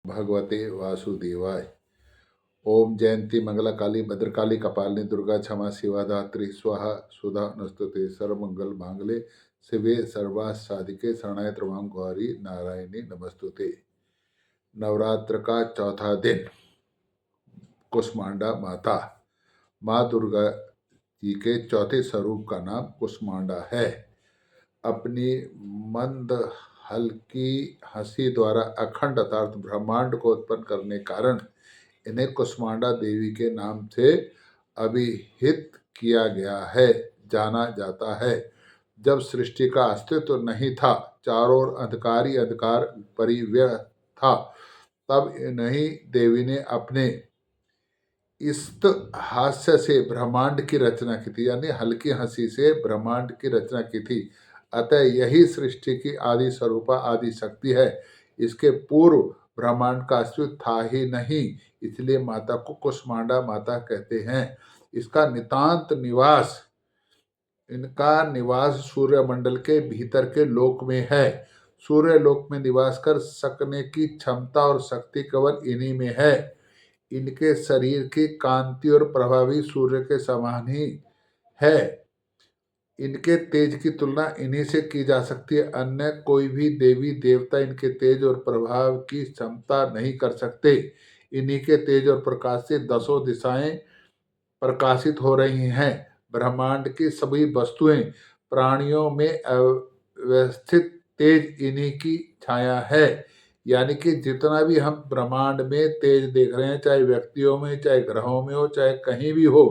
भगवते वासुदेवाय। ओम जयंती मंगला काली भद्रकाली कपालिनी दुर्गा क्षमा शिवा धात्री स्वाहा सुधा नस्तुते सर्वमंगल मांगले शिवे सर्वार्थ साधिके शरणाय त्र्यंबके गौरी नारायणी नमस्तुते। नवरात्र का चौथा दिन कुष्मांडा माता। माँ दुर्गा जी के चौथे स्वरूप का नाम कुष्मांडा है। अपनी मंद हल्की हंसी द्वारा अखंड अर्थात ब्रह्मांड को उत्पन्न करने कारण इन्हें कुष्मांडा देवी के नाम से अभिहित किया गया है, जाना जाता है। जब सृष्टि का अस्तित्व नहीं था, चारों ओर अंधकार ही अंधकार परिव्यय था, तब इन्हीं देवी ने अपने इस हास्य से ब्रह्मांड की रचना की थी, यानी हल्की हंसी से ब्रह्मांड की रचना की थी। अतः यही सृष्टि की आदि स्वरूपा आदि शक्ति है। इसके पूर्व ब्रह्मांड का अस्तित्व था ही नहीं, इसलिए माता को कुष्मांडा माता कहते हैं। इसका नितांत निवास इनका निवास सूर्यमंडल के भीतर के लोक में है। सूर्य लोक में निवास कर सकने की क्षमता और शक्ति केवल इन्हीं में है। इनके शरीर की कांति और प्रभावी सूर्य के समान ही है। इनके तेज की तुलना इन्हीं से की जा सकती है। अन्य कोई भी देवी देवता इनके तेज और प्रभाव की क्षमता नहीं कर सकते। इन्हीं के तेज और प्रकाश से दसों दिशाएं प्रकाशित हो रही हैं। ब्रह्मांड की सभी वस्तुएं प्राणियों में अवस्थित तेज इन्हीं की छाया है। यानी कि जितना भी हम ब्रह्मांड में तेज देख रहे हैं, चाहे व्यक्तियों में, चाहे ग्रहों में हो, चाहे कहीं भी हो,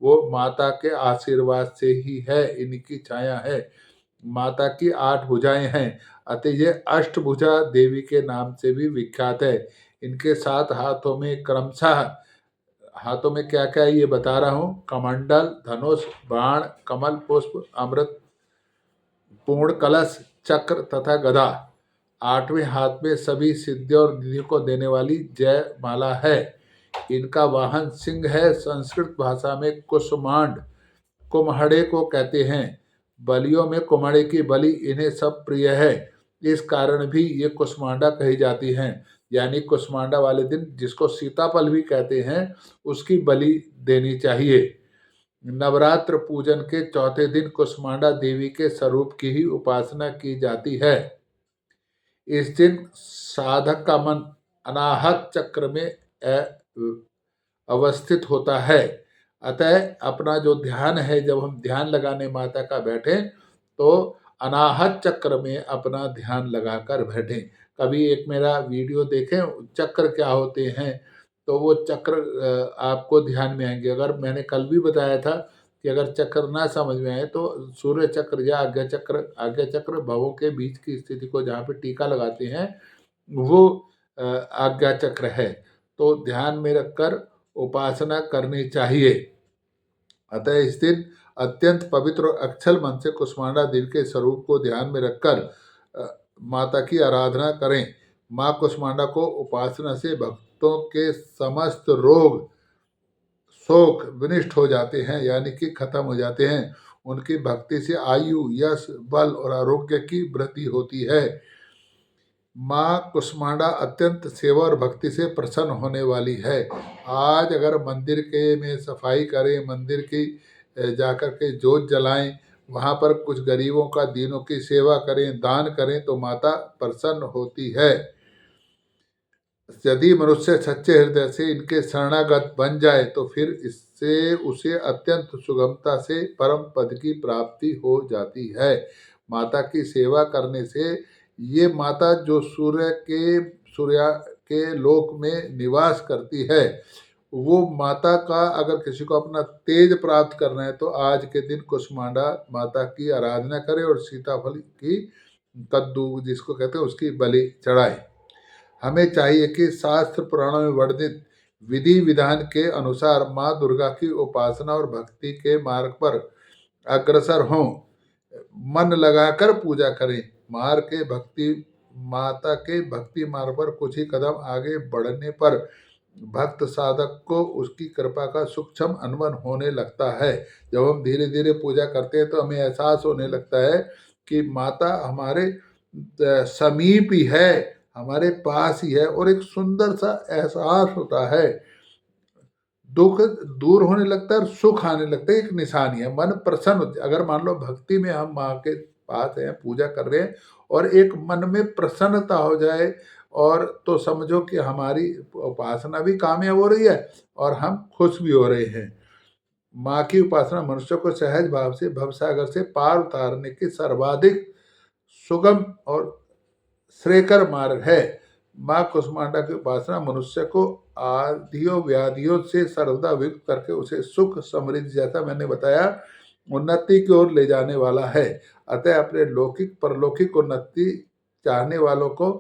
वो माता के आशीर्वाद से ही है, इनकी छाया है। माता की 8 भुजाएं हैं, अतः ये अष्टभुजा देवी के नाम से भी विख्यात है। इनके 7 हाथों में क्रमशः, हाथों में क्या क्या है ये बता रहा हूँ, कमंडल, धनुष, बाण, कमल पुष्प, अमृत पूर्ण कलश, चक्र तथा गदा। 8वें हाथ में सभी सिद्धियों और निधियों को देने वाली जय माला है। इनका वाहन सिंह है। संस्कृत भाषा में कुसुमांड कुम्हड़े को कहते हैं। बलियों में कुम्हड़े की बलि इन्हें सब प्रिय है। इस कारण भी ये कुष्मांडा कही जाती हैं। यानी कुष्मांडा वाले दिन, जिसको सीताफल भी कहते हैं, उसकी बलि देनी चाहिए। नवरात्र पूजन के चौथे दिन कुष्मांडा देवी के स्वरूप की ही उपासना की जाती है। इस दिन साधक का मन अनाहत चक्र में अवस्थित होता है। अतः अपना जो ध्यान है, जब हम ध्यान लगाने माता का बैठें तो अनाहत चक्र में अपना ध्यान लगाकर बैठें। कभी एक मेरा वीडियो देखें, चक्र क्या होते हैं, तो वो चक्र आपको ध्यान में आएंगे। अगर मैंने कल भी बताया था कि अगर चक्र ना समझ में आए तो सूर्य चक्र या आज्ञा चक्र भवों के बीच की स्थिति को जहाँ पे टीका लगाते हैं, वो आज्ञा चक्र है। तो ध्यान में रखकर उपासना करनी चाहिए। अतः इस दिन अत्यंत पवित्र और अक्षल मन से कुष्मांडा देवी के स्वरूप को ध्यान में रखकर माता की आराधना करें। माँ कुष्मांडा को उपासना से भक्तों के समस्त रोग शोक विनष्ट हो जाते हैं, यानी कि खत्म हो जाते हैं। उनकी भक्ति से आयु, यश, बल और आरोग्य की वृद्धि होती है। माँ कुष्मांडा अत्यंत सेवा और भक्ति से प्रसन्न होने वाली है। आज अगर मंदिर के में सफाई करें, मंदिर की जाकर के जोत जलाएं, वहाँ पर कुछ गरीबों का, दीनों की सेवा करें, दान करें, तो माता प्रसन्न होती है। यदि मनुष्य सच्चे हृदय से इनके शरणागत बन जाए तो फिर इससे उसे अत्यंत सुगमता से परम पद की प्राप्ति हो जाती है। माता की सेवा करने से, ये माता जो सूर्य के लोक में निवास करती है, वो माता का अगर किसी को अपना तेज प्राप्त करना है तो आज के दिन कुष्मांडा माता की आराधना करे और सीताफल की, कद्दू जिसको कहते हैं, उसकी बलि चढ़ाए। हमें चाहिए कि शास्त्र पुराणों में वर्णित विधि विधान के अनुसार माँ दुर्गा की उपासना और भक्ति के मार्ग पर अग्रसर हों। मन लगाकर पूजा करें। माता के भक्ति मार्ग पर कुछ ही कदम आगे बढ़ने पर भक्त साधक को उसकी कृपा का सूक्ष्म अनुभव होने लगता है। जब हम धीरे धीरे पूजा करते हैं तो हमें एहसास होने लगता है कि माता हमारे समीप ही है, हमारे पास ही है और एक सुंदर सा एहसास होता है। दुख दूर होने लगता है और सुख आने लगता है, एक निशानी है, मन प्रसन्न होता है। अगर मान लो भक्ति में हम माँ के पास हैं, पूजा कर रहे हैं और एक मन में प्रसन्नता हो जाए और तो समझो कि हमारी उपासना भी कामयाब हो रही है और हम खुश भी हो रहे हैं। माँ की उपासना मनुष्य को सहज भाव से भवसागर से पार उतारने की सर्वाधिक सुगम और श्रेयकर मार्ग है। माँ कुष्मांडा की उपासना मनुष्य को आदियों व्याधियों से सर्वदा युक्त करके उसे सुख समृद्धि, जैसा मैंने बताया, उन्नति की ओर ले जाने वाला है। अतः अपने लौकिक परलौकिक उन्नति चाहने वालों को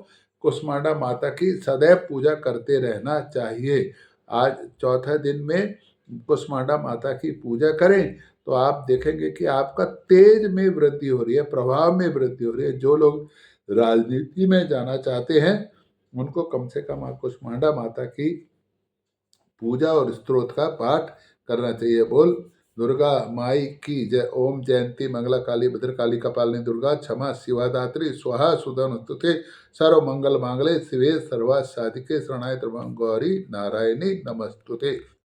कुष्मांडा माता की सदैव पूजा करते रहना चाहिए। आज चौथे दिन में कुष्मांडा माता की पूजा करें तो आप देखेंगे कि आपका तेज में वृद्धि हो रही है, प्रभाव में वृद्धि हो रही है। जो लोग राजनीति में जाना चाहते हैं उनको कम से कम कुष्मांडा माता की पूजा और स्तोत्र का पाठ करना चाहिए। बोल दुर्गा माई की जय। ओम जयंती मंगला काली भद्रकाली कपालिनी दुर्गा क्षमा शिवा दात्री स्वाहा सुधा स्तुते सर्व मंगल मांगले शिवे सर्वा साधिके शरणाय त्र्यंबके गौरी नारायणी नमस्तुते।